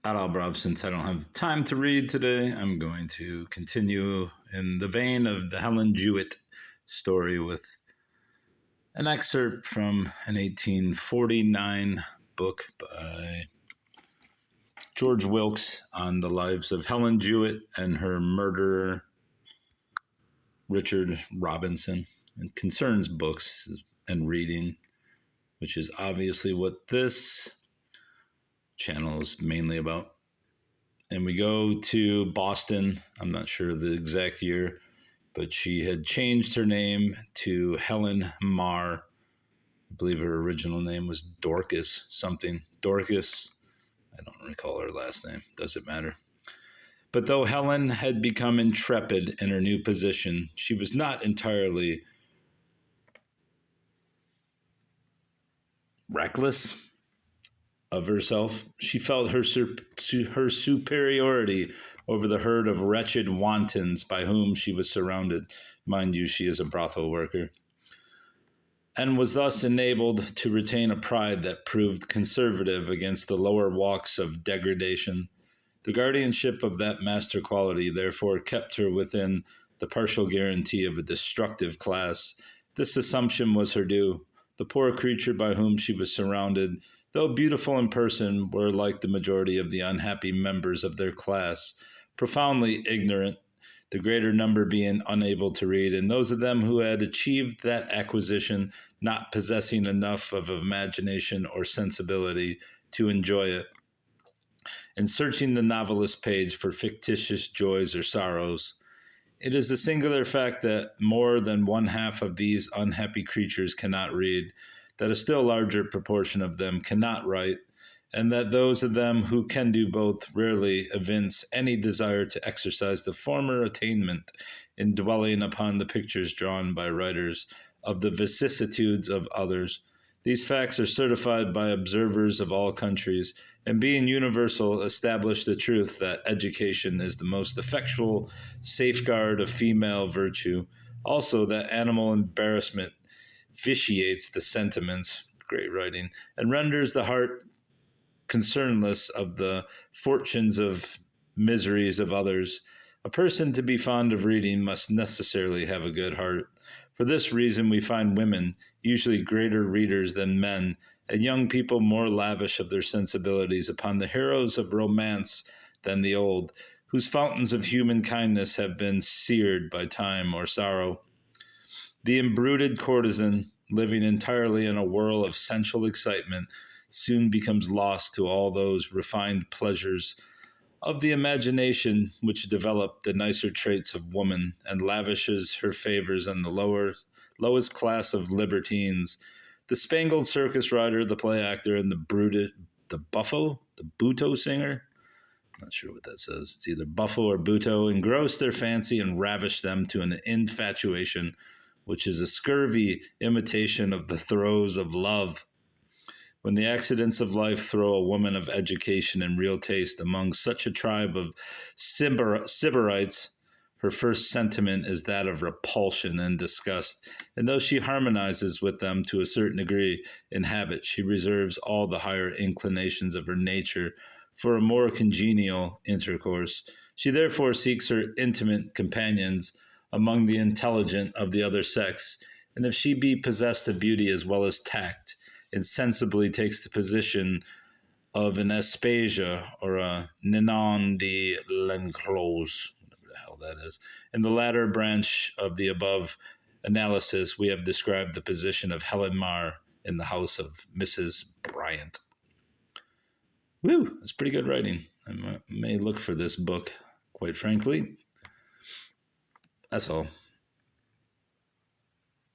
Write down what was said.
Adalbrov, since I don't have time to read today, I'm going to continue in the vein of the Helen Jewett story with an excerpt from an 1849 book by George Wilkes on the lives of Helen Jewett and her murderer, Richard Robinson. It concerns books and reading, which is obviously what this channel is mainly about. And we go to Boston. I'm not sure the exact year, but she had changed her name to Helen Marr. I believe her original name was Dorcas something. Dorcas. I don't recall her last name. Doesn't matter. But though Helen had become intrepid in her new position, she was not entirely reckless of herself. She felt her superiority over the herd of wretched wantons by whom she was surrounded. Mind you, she is a brothel worker. And was thus enabled to retain a pride that proved conservative against the lower walks of degradation. The guardianship of that master quality therefore kept her within the partial guarantee of a destructive class. This assumption was her due. The poor creature by whom she was surrounded, though beautiful in person, were like the majority of the unhappy members of their class, profoundly ignorant, the greater number being unable to read, and those of them who had achieved that acquisition not possessing enough of imagination or sensibility to enjoy it. In searching the novelist's page for fictitious joys or sorrows, it is a singular fact that more than one half of these unhappy creatures cannot read, that a still larger proportion of them cannot write, and that those of them who can do both rarely evince any desire to exercise the former attainment in dwelling upon the pictures drawn by writers of the vicissitudes of others. These facts are certified by observers of all countries, and being universal, establish the truth that education is the most effectual safeguard of female virtue. Also, that animal embarrassment vitiates the sentiments, great writing, and renders the heart concernless of the fortunes of miseries of others. A person to be fond of reading must necessarily have a good heart. For this reason, we find women usually greater readers than men, and young people more lavish of their sensibilities upon the heroes of romance than the old, whose fountains of human kindness have been seared by time or sorrow. The embruted courtesan, living entirely in a whirl of sensual excitement, soon becomes lost to all those refined pleasures of the imagination which develop the nicer traits of woman, and lavishes her favors on the lowest class of libertines, the spangled circus rider, the play actor, and the buto singer. I'm not sure what that says. It's either buffo or buto. Engross their fancy and ravish them to an infatuation, which is a scurvy imitation of the throes of love. When the accidents of life throw a woman of education and real taste among such a tribe of sybarites, her first sentiment is that of repulsion and disgust, and though she harmonizes with them to a certain degree in habit, she reserves all the higher inclinations of her nature for a more congenial intercourse. She therefore seeks her intimate companions among the intelligent of the other sex, and if she be possessed of beauty as well as tact, insensibly takes the position of an Aspasia or a Ninon de l'Enclos, whatever the hell that is. In the latter branch of the above analysis, we have described the position of Helen Marr in the house of Mrs. Bryant. Woo, that's pretty good writing. I may look for this book, quite frankly. That's all.